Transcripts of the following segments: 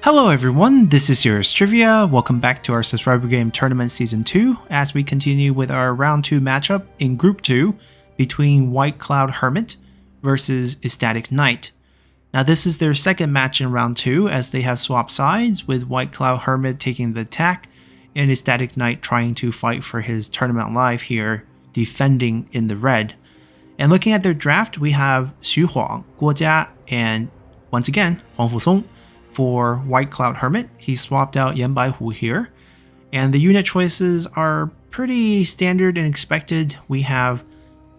Hello everyone, this is Serious Trivia. Welcome back to our subscriber game tournament season 2 as we continue with our round 2 matchup in group 2 between White Cloud Hermit versus EcstaticKnight. Now this is their second match in round 2 as they have swapped sides, with White Cloud Hermit taking the attack and EcstaticKnight trying to fight for his tournament life here, defending in the red. And looking at their draft, we have Xu Huang, Guo Jia, and once again Huang Fusong. For White Cloud Hermit, he swapped out Yan Baihu here, and the unit choices are pretty standard and expected. We have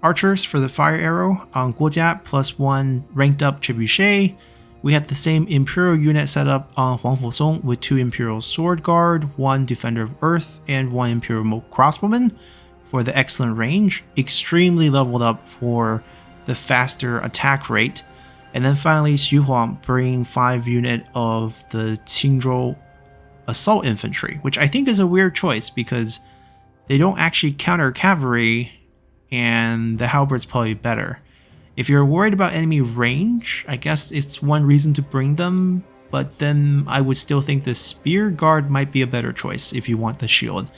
archers for the fire arrow on Guojia plus 1 ranked up trebuchet. We have the same Imperial unit set up on Huang Fusong with 2 Imperial Sword Guard, 1 Defender of Earth, and 1 Imperial Crossbowman for the excellent range, extremely leveled up for the faster attack rate. And then finally, Xu Huang bringing 5 unit of the Qingzhou Assault Infantry, which I think is a weird choice because they don't actually counter cavalry, and the halberd's probably better. If you're worried about enemy range, I guess it's one reason to bring them, but then I would still think the Spear Guard might be a better choice if you want the shield,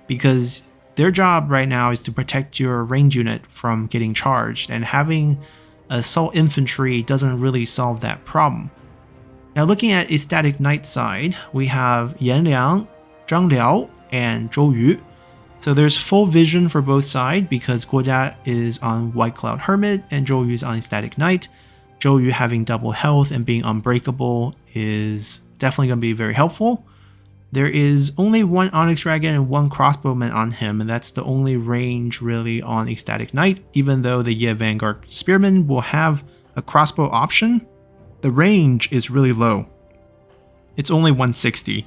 because their job right now is to protect your range unit from getting charged, and having Assault Infantry doesn't really solve that problem. Now looking at EcstaticKnight's side, we have Yan Liang, Zhang Liao, and Zhou Yu. So there's full vision for both sides because Guo Jia is on White Cloud Hermit and Zhou Yu is on EcstaticKnight. Zhou Yu having double health and being unbreakable is definitely going to be very helpful. There is only 1 Onyx Dragon and 1 Crossbowman on him, and that's the only range really on EcstaticKnight. Even though the Ye Vanguard Spearman will have a crossbow option, the range is really low. It's only 160,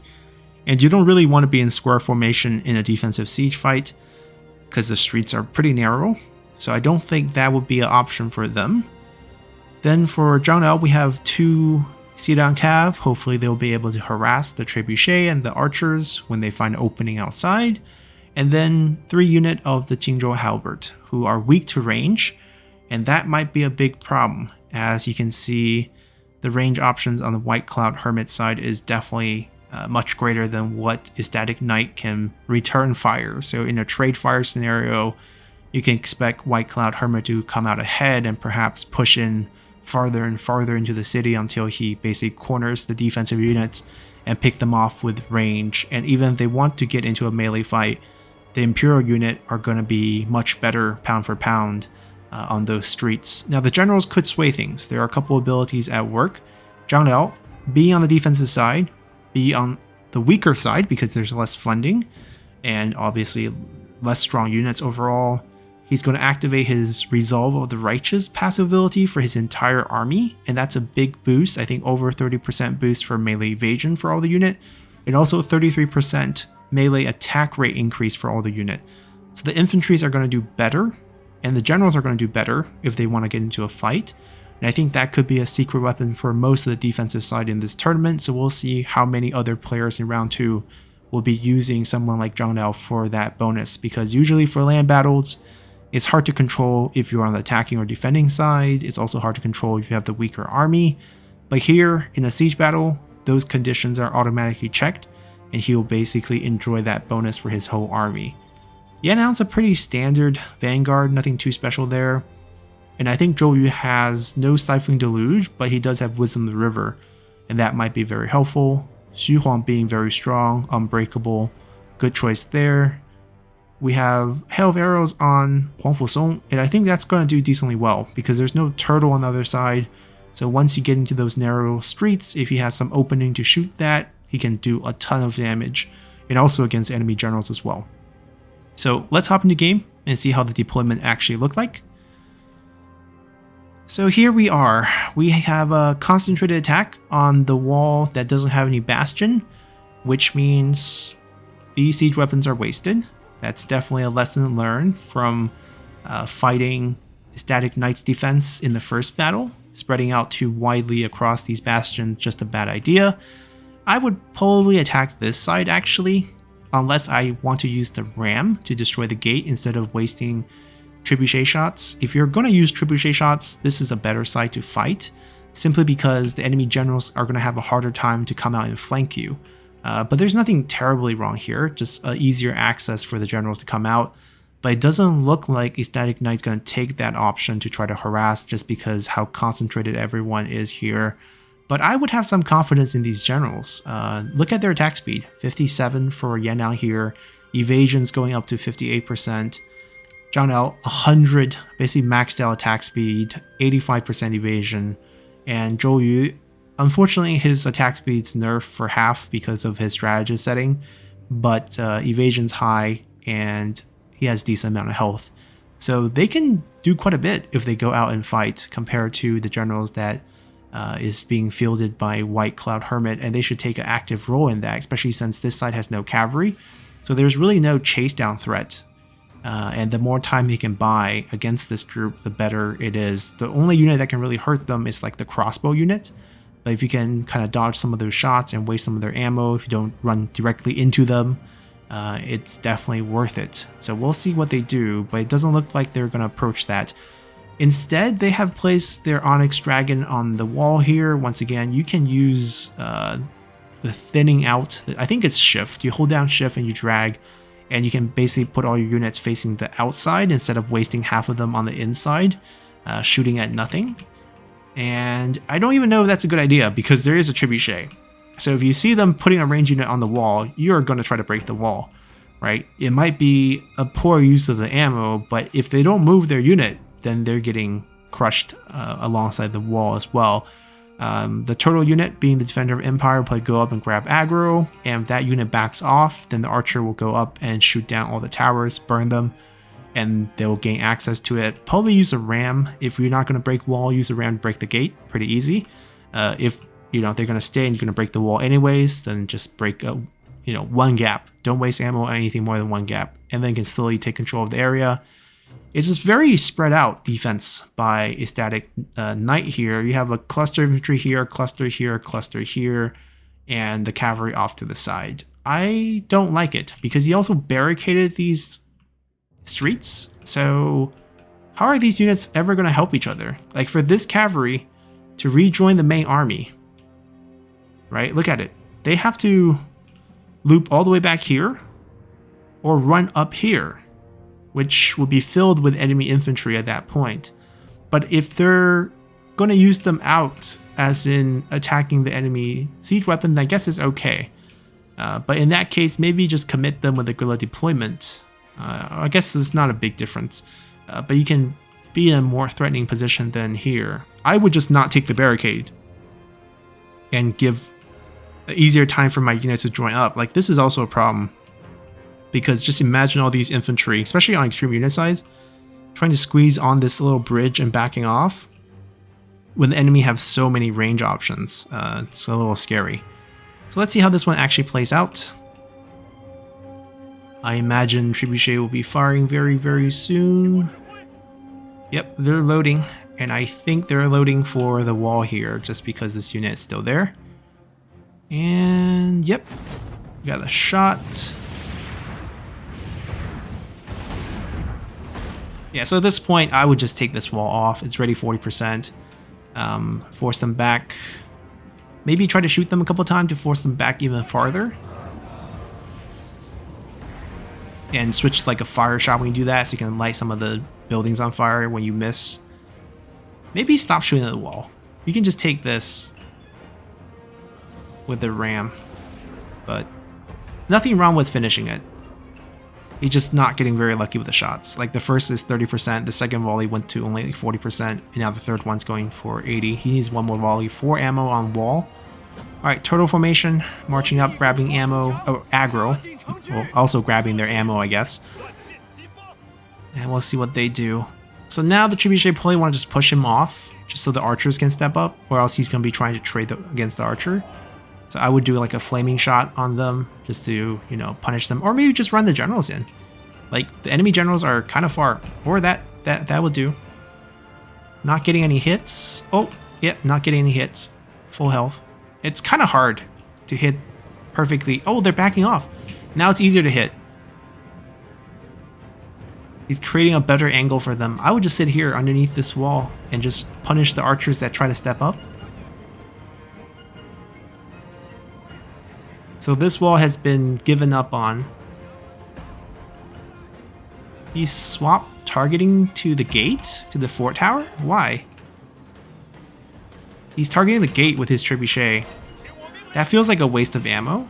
and you don't really want to be in square formation in a defensive siege fight because the streets are pretty narrow, so I don't think that would be an option for them. Then for Zhang Liao, we have 2 Xidang Cav. Hopefully they'll be able to harass the trebuchet and the archers when they find an opening outside. And then 3 unit of the Qingzhou Halberd, who are weak to range, and that might be a big problem. As you can see, the range options on the White Cloud Hermit side is definitely much greater than what EcstaticKnight can return fire. So in a trade fire scenario, you can expect White Cloud Hermit to come out ahead and perhaps push in farther and farther into the city until he basically corners the defensive units and pick them off with range. And even if they want to get into a melee fight, the Imperial unit are going to be much better pound for pound on those streets. Now the generals could sway things. There are a couple abilities at work. Zhang Liao, be on the defensive side, be on the weaker side because there's less funding and obviously less strong units overall. He's going to activate his Resolve of the Righteous passive ability for his entire army, and that's a big boost. I think over 30% boost for melee evasion for all the unit, and also 33% melee attack rate increase for all the unit. So the infantries are going to do better, and the generals are going to do better if they want to get into a fight. And I think that could be a secret weapon for most of the defensive side in this tournament, so we'll see how many other players in round 2 will be using someone like Zhang Liao for that bonus, because usually for land battles, it's hard to control if you're on the attacking or defending side. It's also hard to control if you have the weaker army. But here, in a siege battle, those conditions are automatically checked, and he'll basically enjoy that bonus for his whole army. Yan Liang's a pretty standard Vanguard, nothing too special there. And I think Zhou Yu has no Stifling Deluge, but he does have Wisdom of the River, and that might be very helpful. Xu Huang being very strong, unbreakable, good choice there. We have Hail of Arrows on Huang Fusong, and I think that's going to do decently well because there's no turtle on the other side. So once you get into those narrow streets, if he has some opening to shoot that, he can do a ton of damage, and also against enemy generals as well. So let's hop into game and see how the deployment actually looked like. So here we are. We have a concentrated attack on the wall that doesn't have any bastion, which means these siege weapons are wasted. That's definitely a lesson learned from fighting EcstaticKnight's defense in the first battle. Spreading out too widely across these bastions, just a bad idea. I would probably attack this side actually, unless I want to use the ram to destroy the gate instead of wasting trebuchet shots. If you're going to use trebuchet shots, this is a better side to fight. simply because the enemy generals are going to have a harder time to come out and flank you. But there's nothing terribly wrong here, just easier access for the generals to come out. But it doesn't look like EcstaticKnight's going to take that option to try to harass just because how concentrated everyone is here. But I would have some confidence in these generals. Look at their attack speed, 57 for Yanao here, evasion's going up to 58%. Zhang Liao, 100, basically maxed out attack speed, 85% evasion. And Zhou Yu, unfortunately his attack speed's nerfed for half because of his strategist setting, but evasion's high and he has decent amount of health. So they can do quite a bit if they go out and fight compared to the generals that is being fielded by White Cloud Hermit, and they should take an active role in that, especially since this side has no cavalry. So there's really no chase down threat. And the more time he can buy against this group, the better it is. The only unit that can really hurt them is like the crossbow unit. But if you can kind of dodge some of those shots and waste some of their ammo, if you don't run directly into them, it's definitely worth it. So we'll see what they do, but it doesn't look like they're going to approach that. Instead, they have placed their Onyx Dragon on the wall here. Once again, you can use the thinning out. I think it's shift. You hold down shift and you drag, and you can basically put all your units facing the outside instead of wasting half of them on the inside, shooting at nothing. And I don't even know if that's a good idea because there is a trebuchet. So if you see them putting a range unit on the wall, you're going to try to break the wall, right? It might be a poor use of the ammo, but if they don't move their unit, then they're getting crushed alongside the wall as well. The turtle unit, being the defender of Empire, will probably go up and grab aggro, and if that unit backs off, then the archer will go up and shoot down all the towers, burn them, and they will gain access to it. Probably use a ram. If you're not going to break wall, use a ram to break the gate. Pretty easy. If they're going to stay and you're going to break the wall anyways, then just break one gap. Don't waste ammo on anything more than one gap, and then can slowly take control of the area. It's just very spread out defense by EcstaticKnight here. You have a cluster infantry here, cluster here, and the cavalry off to the side. I don't like it because he also barricaded these streets. So how are these units ever going to help each other? Like for this cavalry to rejoin the main army, right? Look at it. They have to loop all the way back here or run up here, which will be filled with enemy infantry at that point. But if they're going to use them out, as in attacking the enemy siege weapon, I guess it's okay. But in that case, maybe just commit them with a guerrilla deployment. I guess it's not a big difference. But you can be in a more threatening position than here. I would just not take the barricade and give an easier time for my units to join up. Like, this is also a problem, because just imagine all these infantry, especially on extreme unit size, trying to squeeze on this little bridge and backing off when the enemy have so many range options. It's a little scary. So let's see how this one actually plays out. I imagine Trebuchet will be firing very, very soon. Yep, they're loading, and I think they're loading for the wall here just because this unit is still there. And yep, got a shot. Yeah, so at this point, I would just take this wall off. It's ready 40%. Force them back. Maybe try to shoot them a couple times to force them back even farther. And switch like a fire shot when you do that, so you can light some of the buildings on fire when you miss. Maybe stop shooting at the wall. You can just take this with the ram. But nothing wrong with finishing it. He's just not getting very lucky with the shots. Like the first is 30%, the second volley went to only 40%, and now the third one's going for 80. He needs one more volley, 4 ammo on wall. Alright, turtle formation, marching up, grabbing ammo, aggro. Well, also grabbing their ammo, I guess. And we'll see what they do. So now the trebuchet probably want to just push him off, just so the archers can step up, or else he's going to be trying to trade against the archer. So I would do like a flaming shot on them, just to, punish them. Or maybe just run the generals in. Like, the enemy generals are kind of far. Or that would do. Not getting any hits. Oh, yeah, not getting any hits. Full health. It's kind of hard to hit perfectly. Oh, they're backing off. Now it's easier to hit. He's creating a better angle for them. I would just sit here underneath this wall and just punish the archers that try to step up. So this wall has been given up on. He swapped targeting to the gate? To the fort tower? Why? He's targeting the gate with his trebuchet. That feels like a waste of ammo.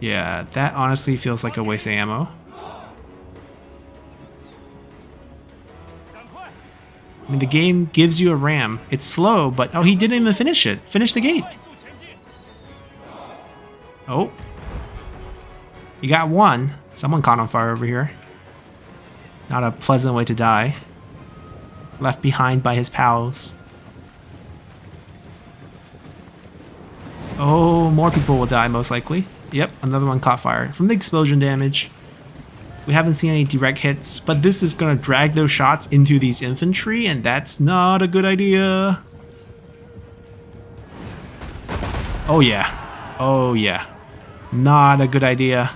Yeah, that honestly feels like a waste of ammo. I mean, the game gives you a ram. It's slow, but... Oh, he didn't even finish it. Finish the gate. Oh. You got one. Someone caught on fire over here. Not a pleasant way to die. Left behind by his pals. Oh, more people will die most likely. Yep, another one caught fire from the explosion damage. We haven't seen any direct hits, but this is going to drag those shots into these infantry, and that's not a good idea. Oh yeah. Oh yeah. Not a good idea.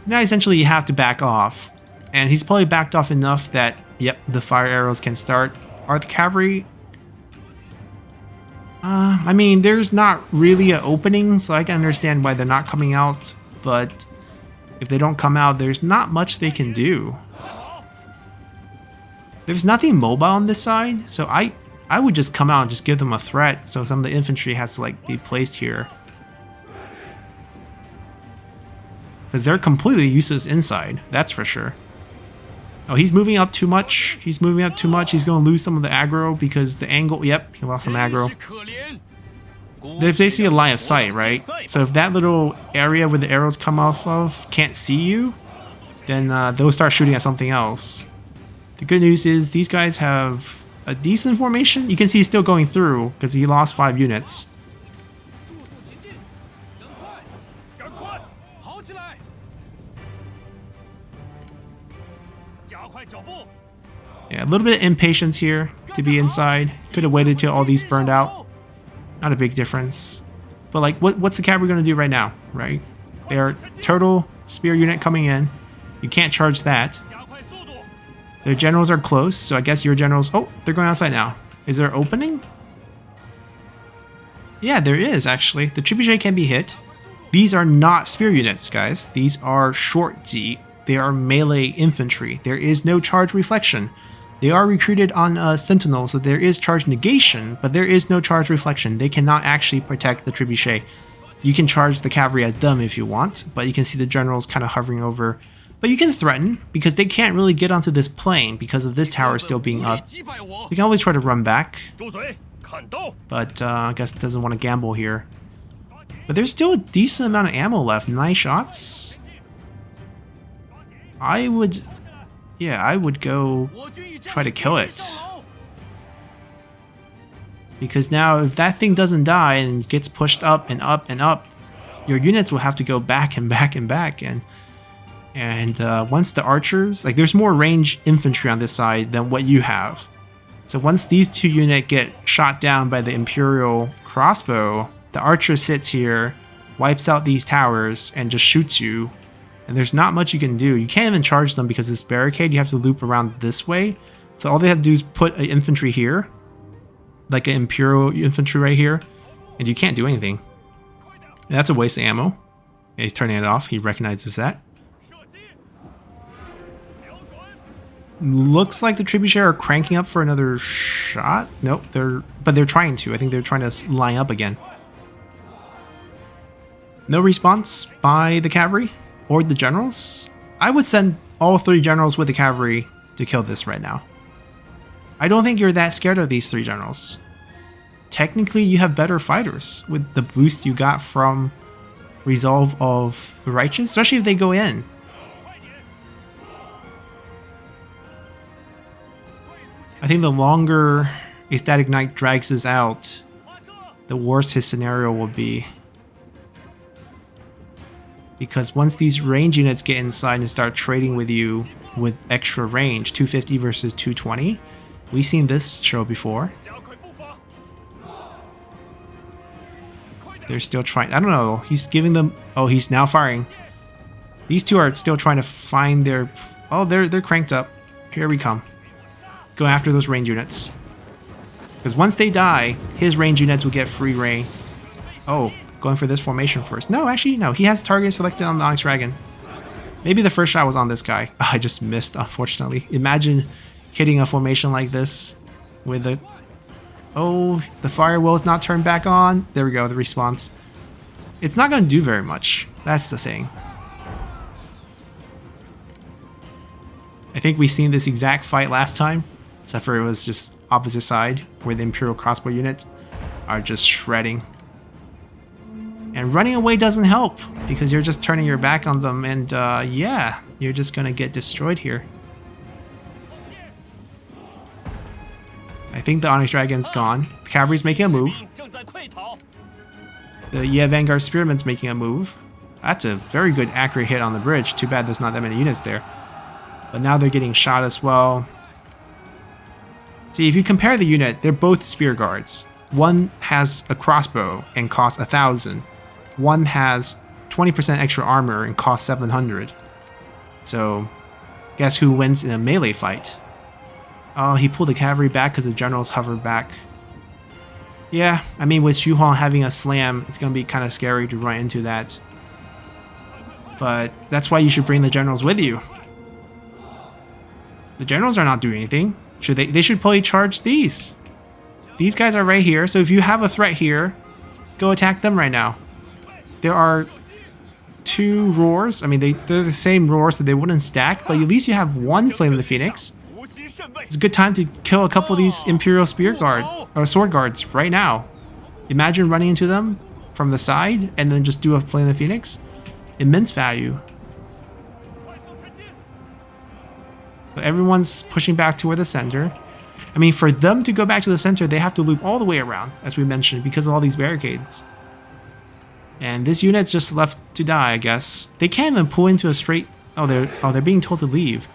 Now essentially you have to back off, and he's probably backed off enough that, yep, the fire arrows can start. Are the cavalry... I mean, there's not really an opening, so I can understand why they're not coming out, but if they don't come out, there's not much they can do. There's nothing mobile on this side, so I would just come out and just give them a threat, so some of the infantry has to like be placed here. Because they're completely useless inside, that's for sure. Oh, he's moving up too much. He's moving up too much. He's going to lose some of the aggro because the angle... Yep, he lost some aggro. There's basically a line of sight, right? So if that little area where the arrows come off of can't see you, then they'll start shooting at something else. The good news is these guys have a decent formation. You can see he's still going through because he lost 5 units. Yeah, a little bit of impatience here to be inside. Could have waited till all these burned out. Not a big difference. But like, what's the cavalry going to do right now, right? They are turtle spear unit coming in. You can't charge that. Their generals are close, so I guess your generals... Oh, they're going outside now. Is there opening? Yeah, there is, actually. The trebuchet can be hit. These are not spear units, guys. These are short Z. They are melee infantry. There is no charge reflection. They are recruited on Sentinel, so there is charge negation, but there is no charge reflection. They cannot actually protect the trebuchet. You can charge the cavalry at them if you want, but you can see the generals kind of hovering over. But you can threaten, because they can't really get onto this plane because of this tower still being up. You can always try to run back, but I guess it doesn't want to gamble here. But there's still a decent amount of ammo left. 9 shots. I would go try to kill it. Because now if that thing doesn't die and gets pushed up and up and up, your units will have to go back and back and back. And once the archers, like there's more range infantry on this side than what you have. So once these 2 units get shot down by the Imperial crossbow, the archer sits here, wipes out these towers, and just shoots you. And there's not much you can do. You can't even charge them because this barricade, you have to loop around this way. So all they have to do is put an infantry here, like an Imperial infantry right here, and you can't do anything. And that's a waste of ammo. And he's turning it off. He recognizes that. Looks like the trebuchet are cranking up for another shot. Nope, they're trying to. I think they're trying to line up again. No response by the cavalry or the generals. I would send all 3 generals with the cavalry to kill this right now. I don't think you're that scared of these 3 generals. Technically, you have better fighters with the boost you got from Resolve of the Righteous, especially if they go in. I think the longer EcstaticKnight drags this out, the worse his scenario will be. Because once these range units get inside and start trading with you with extra range, 250 versus 220, we've seen this show before. They're still trying. I don't know. He's giving them... Oh, he's now firing. These two are still trying to find their... Oh, they're cranked up. Here we come. Go after those range units. Because once they die, his range units will get free reign. Oh, going for this formation first. No, actually, no. He has target selected on the Onyx Dragon. Maybe the first shot was on this guy. Oh, I just missed, unfortunately. Imagine hitting a formation like this with a... Oh, the firewall is not turned back on. There we go, the response. It's not going to do very much. That's the thing. I think we seen this exact fight last time, except for it was just opposite side, where the Imperial crossbow units are just shredding. And running away doesn't help, because you're just turning your back on them, and yeah, you're just going to get destroyed here. I think the Onyx Dragon's gone. The Cavalry's making a move. The Vanguard Spearman's making a move. That's a very good accurate hit on the bridge. Too bad there's not that many units there. But now they're getting shot as well. See, if you compare the unit, they're both spear guards. One has a crossbow and costs 1,000. One has 20% extra armor and costs 700. So, guess who wins in a melee fight? Oh, he pulled the cavalry back because the generals hovered back. Yeah, I mean, with Xu Huang having a slam, it's going to be kind of scary to run into that. But that's why you should bring the generals with you. The generals are not doing anything. They should probably charge these. These guys are right here, so if you have a threat here, go attack them right now. There are 2 roars. I mean, they're the same roars, so they wouldn't stack, but at least you have 1 Flame of the Phoenix. It's a good time to kill a couple of these Imperial Spear Guard, or Sword Guards, right now. Imagine running into them from the side, and then just do a Flame of the Phoenix. Immense value. So everyone's pushing back toward the center. I mean, for them to go back to the center, they have to loop all the way around, as we mentioned, because of all these barricades. And this unit's just left to die, I guess. They can't even pull into a straight... Oh, they're being told to leave.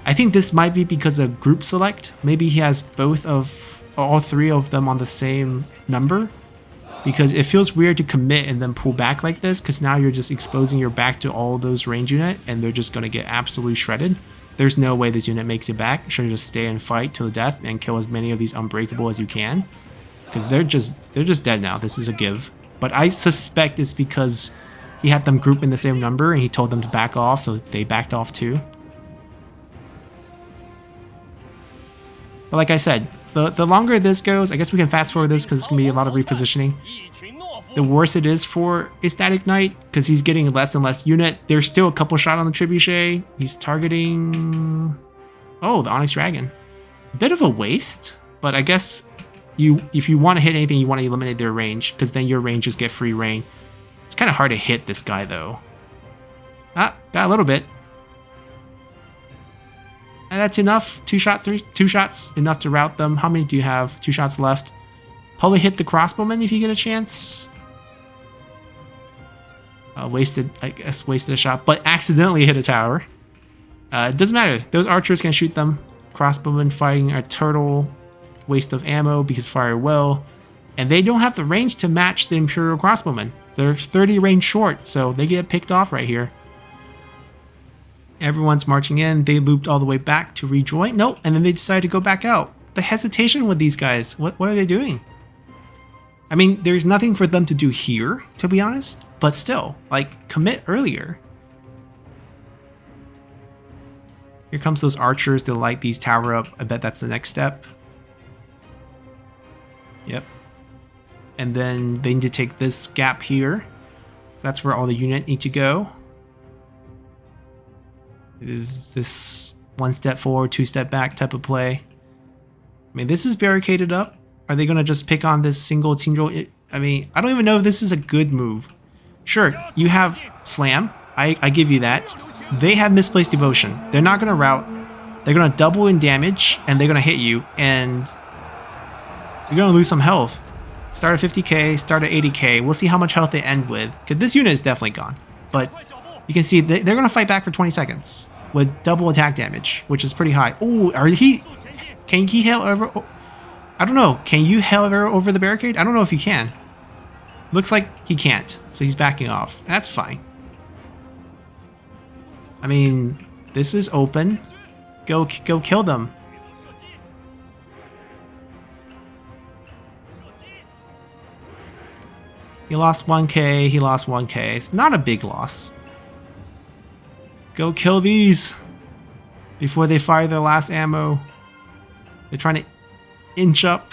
I think this might be because of group select. Maybe he has all 3 of them on the same number. Because it feels weird to commit and then pull back like this, because now you're just exposing your back to all those range unit, and they're just going to get absolutely shredded. There's no way this unit makes it back. You should just stay and fight to the death and kill as many of these unbreakable as you can. Because they're just dead now. This is a give. But I suspect it's because he had them group in the same number and he told them to back off, so they backed off too. But like I said, the longer this goes, I guess we can fast forward this because it's going to be a lot of repositioning. The worse it is for EcstaticKnight because he's getting less and less unit. There's still a couple shot on the Trebuchet. He's targeting... Oh, the Onyx Dragon. A bit of a waste, but I guess if you want to hit anything, you want to eliminate their range because then your rangers get free reign. It's kind of hard to hit this guy though. Ah, got a little bit. And that's enough. 2 shots, enough to rout them. How many do you have? 2 shots left. Probably hit the crossbowman if you get a chance. Wasted a shot, but accidentally hit a tower. It doesn't matter. Those archers can shoot them. Crossbowmen fighting a turtle. Waste of ammo because fire well. And they don't have the range to match the Imperial crossbowmen. They're 30 range short, so they get picked off right here. Everyone's marching in. They looped all the way back to rejoin. Nope, and then they decided to go back out. The hesitation with these guys. What are they doing? I mean, there's nothing for them to do here, to be honest. But still, like, commit earlier. Here comes those archers to light these tower up. I bet that's the next step. Yep. And then they need to take this gap here. So that's where all the unit need to go. This 1 step forward, 2 step back type of play. I mean, this is barricaded up. Are they going to just pick on this single team drill? I mean, I don't even know if this is a good move. Sure, you have slam. I give you that. They have misplaced devotion. They're not going to rout. They're going to double in damage, and they're going to hit you, and you're going to lose some health. Start at 50k, start at 80k. We'll see how much health they end with, because this unit is definitely gone. But you can see they're going to fight back for 20 seconds with double attack damage, which is pretty high. Oh, can he hail over? I don't know. Can you hail over the barricade? I don't know if you can. Looks like he can't, so he's backing off. That's fine. I mean, this is open. Go kill them. He lost 1k, he lost 1k. It's not a big loss. Go kill these before they fire their last ammo. They're trying to inch up.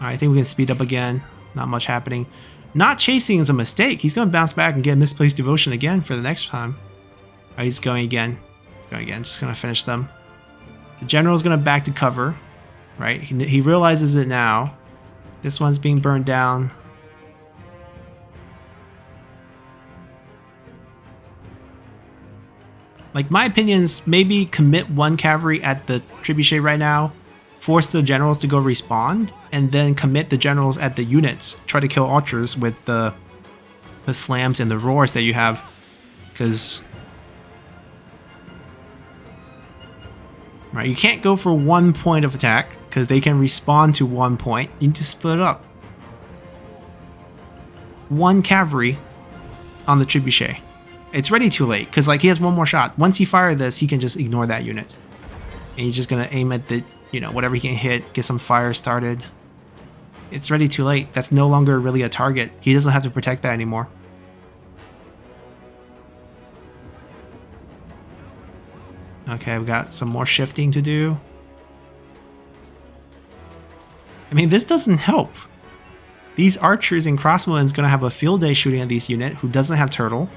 Alright, I think we can speed up again. Not much happening. Not chasing is a mistake. He's going to bounce back and get misplaced devotion again for the next time. Alright, he's going again. He's going again. Just going to finish them. The general's going to back to cover. Right? He realizes it now. This one's being burned down. Like, my opinions, maybe commit one cavalry at the trebuchet right now, force the generals to go respawn, and then commit the generals at the units. Try to kill archers with the slams and the roars that you have, because right, you can't go for 1 point of attack because they can respawn to 1 point. You need to split up. One cavalry on the trebuchet. It's ready too late because like he has one more shot. Once he fires this, he can just ignore that unit, and he's just gonna aim at the whatever he can hit, get some fire started. It's ready too late. That's no longer really a target. He doesn't have to protect that anymore. Okay, we got some more shifting to do. I mean, this doesn't help. These archers and crossbowmen is gonna have a field day shooting at these unit who doesn't have turtle.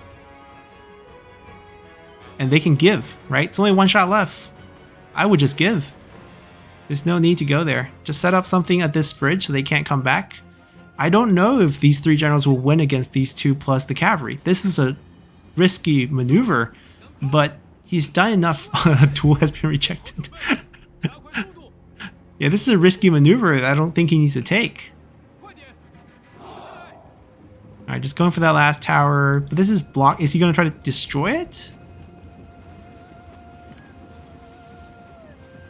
And they can give, right? It's only one shot left. I would just give. There's no need to go there. Just set up something at this bridge so they can't come back. I don't know if these three generals will win against these two plus the cavalry. This is a risky maneuver, but he's done enough. A tool has been rejected. Yeah, this is a risky maneuver that I don't think he needs to take. Alright, just going for that last tower. But this is block. Is he going to try to destroy it?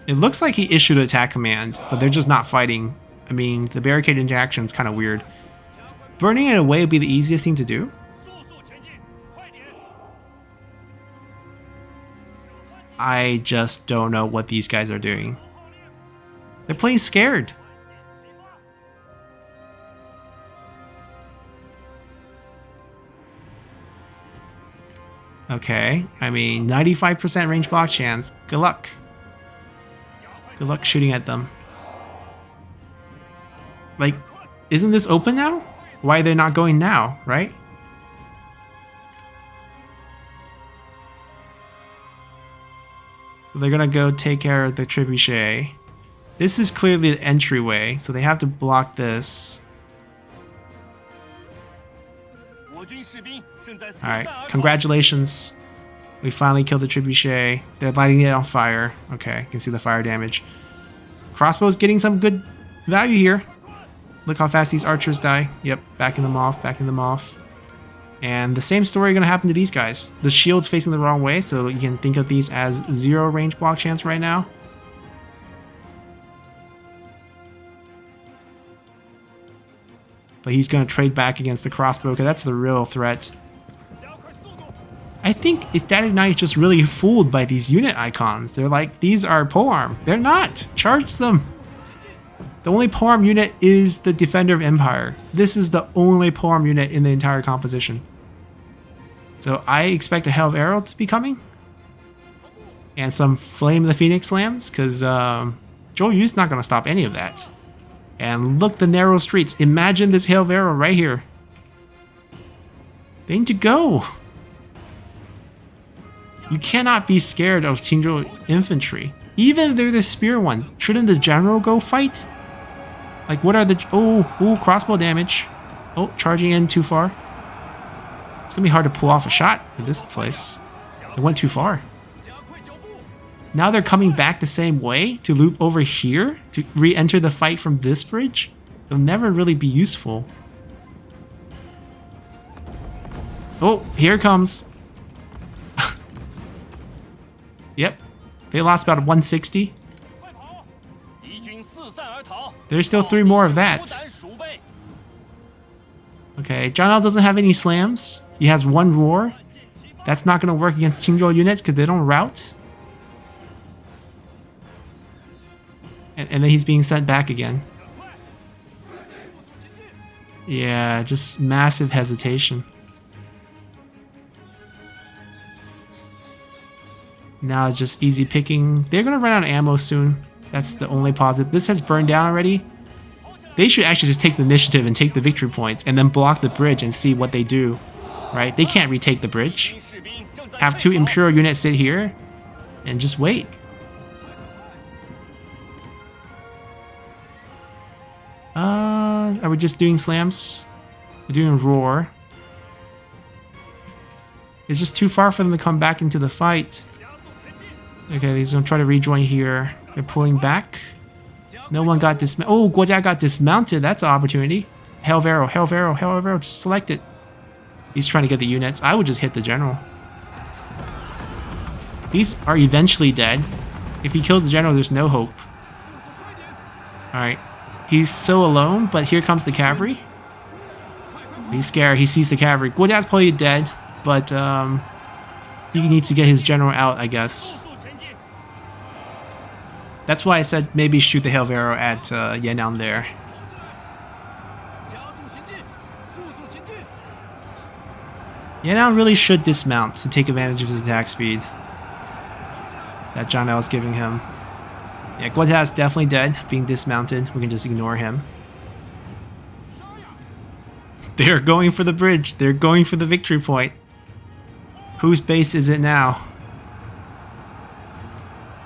It looks like he issued an attack command, but they're just not fighting. I mean, the barricade interaction is kind of weird. Burning it away would be the easiest thing to do. I just don't know what these guys are doing. They're playing scared. Okay, I mean, 95% range block chance. Good luck. Good luck shooting at them. Like, isn't this open now? Why are they not going now, right? So they're gonna go take care of the trebuchet. This is clearly the entryway, so they have to block this. Alright, congratulations. We finally killed the trebuchet. They're lighting it on fire. Okay, you can see the fire damage. Crossbow's getting some good value here. Look how fast these archers die. Yep, backing them off, backing them off. And the same story gonna happen to these guys. The shield's facing the wrong way, so you can think of these as 0 range block chance right now. But he's gonna trade back against the crossbow because that's the real threat. I think EcstaticKnight is just really fooled by these unit icons. They're like, these are polearm. They're not. Charge them. The only polearm unit is the Defender of Empire. This is the only polearm unit in the entire composition. So I expect a Hail of Arrow to be coming. And some Flame of the Phoenix slams, because Joel Yu's not going to stop any of that. And look, the narrow streets. Imagine this Hail of Arrow right here. They need to go. You cannot be scared of Qingzhou infantry. Even if they're the spear one, shouldn't the general go fight? Like, what are the... Oh, crossbow damage. Oh, charging in too far. It's gonna be hard to pull off a shot in this place. It went too far. Now they're coming back the same way to loop over here to re-enter the fight from this bridge. It'll never really be useful. Oh, here it comes. Yep, they lost about 160. There's still 3 more of that. Okay, Okay, John L doesn't have any slams. He has one roar. That's not going to work against Qingzhou units because they don't route. And then he's being sent back again. Yeah, just massive hesitation. Now just easy picking. They're going to run out of ammo soon. That's the only positive. This has burned down already. They should actually just take the initiative and take the victory points and then block the bridge and see what they do. Right? They can't retake the bridge. Have 2 Imperial units sit here and just wait. Are we just doing slams? We're doing roar. It's just too far for them to come back into the fight. Okay, he's gonna try to rejoin here. They're pulling back. No one got dismounted. Oh, Guojia got dismounted. That's an opportunity. Hail of Arrow, Hail of Arrow, Hail of Arrow. Just select it. He's trying to get the units. I would just hit the general. These are eventually dead. If he kills the general, there's no hope. Alright. He's so alone, but here comes the cavalry. He's scared. He sees the cavalry. Guojia's probably dead, but he needs to get his general out, I guess. That's why I said maybe shoot the Hail of Arrow at Yan'an there. Yan'an really should dismount to take advantage of his attack speed that John L is giving him. Yeah, Guojia is definitely dead, being dismounted. We can just ignore him. They're going for the bridge. They're going for the victory point. Whose base is it now?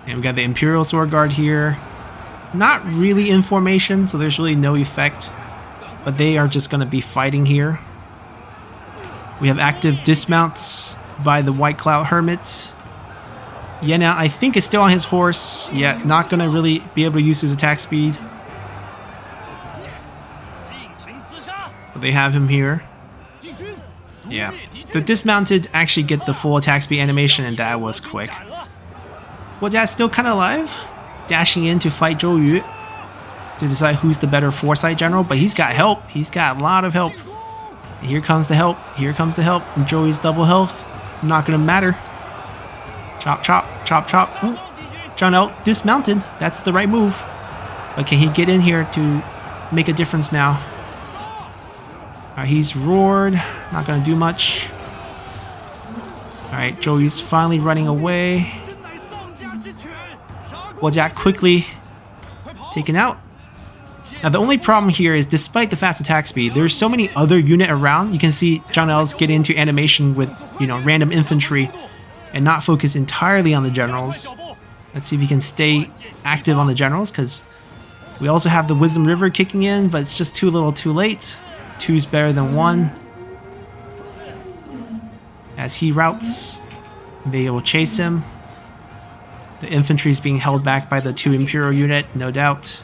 And we got the Imperial Sword Guard here. Not really in formation, so there's really no effect. But they are just going to be fighting here. We have active dismounts by the White Cloud Hermit. Yeah, now I think is still on his horse. Yeah, not going to really be able to use his attack speed. But they have him here. Yeah. The dismounted actually get the full attack speed animation, and that was quick. Guojia's still kind of alive. Dashing in to fight Zhou Yu to decide who's the better foresight general, but he's got help. He's got a lot of help. And here comes the help. Here comes the help. And Zhou Yu's double health. Not going to matter. Chop, chop, chop, chop. Ooh. John L dismounted. That's the right move. But can he get in here to make a difference now? Alright, he's roared. Not going to do much. Alright, Zhou Yu's finally running away. Guojia quickly taken out. Now the only problem here is despite the fast attack speed, there's so many other units around. You can see John L's get into animation with, you know, random infantry and not focus entirely on the generals. Let's see if he can stay active on the generals, because we also have the Wisdom River kicking in, but it's just too little too late. 2's better than 1. As he routes, they will chase him. The infantry is being held back by the 2 Imperial unit, no doubt.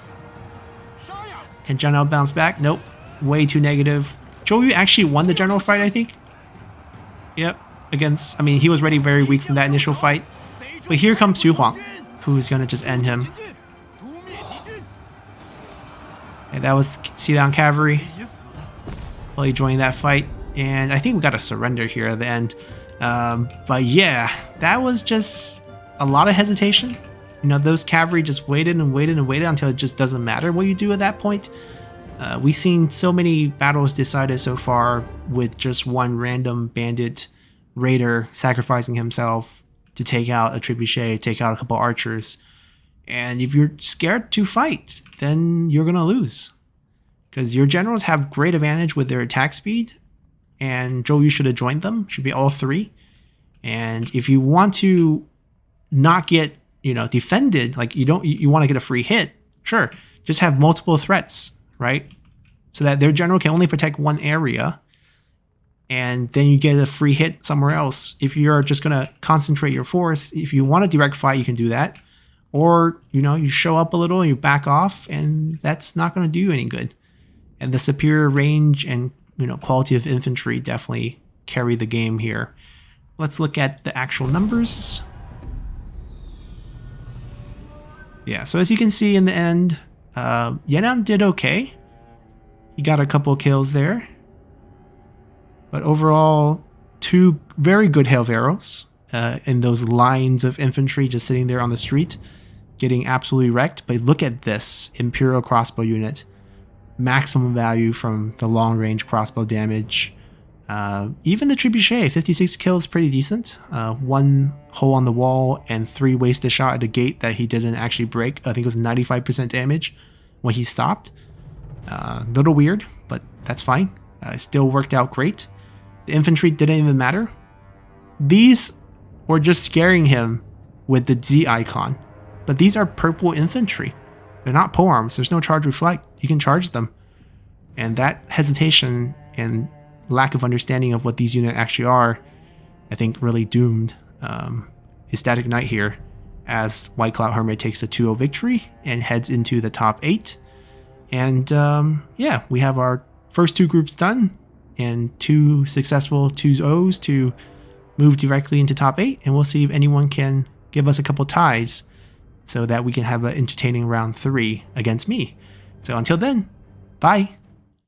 Can John L bounce back? Nope. Way too negative. Zhou Yu actually won the general fight, I think. Yep. Against, I mean, he was already very weak from that initial fight. But here comes Xu Huang, who's going to just end him. And that was Xiliang Cavalry. Well, he joined that fight. And I think we got a surrender here at the end. But yeah, that was just a lot of hesitation. You know, those cavalry just waited and waited and waited until it just doesn't matter what you do at that point. We've seen so many battles decided so far with just one random bandit raider sacrificing himself to take out a trebuchet, take out a couple archers. And if you're scared to fight, then you're going to lose. Because your generals have great advantage with their attack speed, and Zhou Yu should have joined them. Should be all 3. And if you want to not get, you know, defended, like you want to get a free hit, sure, just have multiple threats, right? So that their general can only protect one area, and then you get a free hit somewhere else. If you're just going to concentrate your force, if you want a direct fight, you can do that. Or, you know, you show up a little and you back off, and that's not going to do you any good. And the superior range and, you know, quality of infantry definitely carry the game here. Let's look at the actual numbers. Yeah, so as you can see in the end, Yan'an did okay. He got a couple kills there. But overall, 2 very good hail of arrows in those lines of infantry just sitting there on the street, getting absolutely wrecked. But look at this Imperial crossbow unit. Maximum value from the long range crossbow damage. Even the trebuchet, 56 kills, pretty decent. 1 hole on the wall and 3 wasted shot at a gate that he didn't actually break. I think it was 95% damage when he stopped. Little weird, but that's fine. It still worked out great. The infantry didn't even matter. These were just scaring him with the Z icon. But these are purple infantry. They're not polearms. There's no charge reflect. You can charge them. And that hesitation and lack of understanding of what these units actually are, I think really doomed EcstaticKnight here, as White Cloud Hermit takes a 2-0 victory and heads into the top 8. And yeah, we have our first 2 groups done and 2 successful 2-0s to move directly into top 8. And we'll see if anyone can give us a couple ties so that we can have an entertaining round 3 against me. So until then, bye.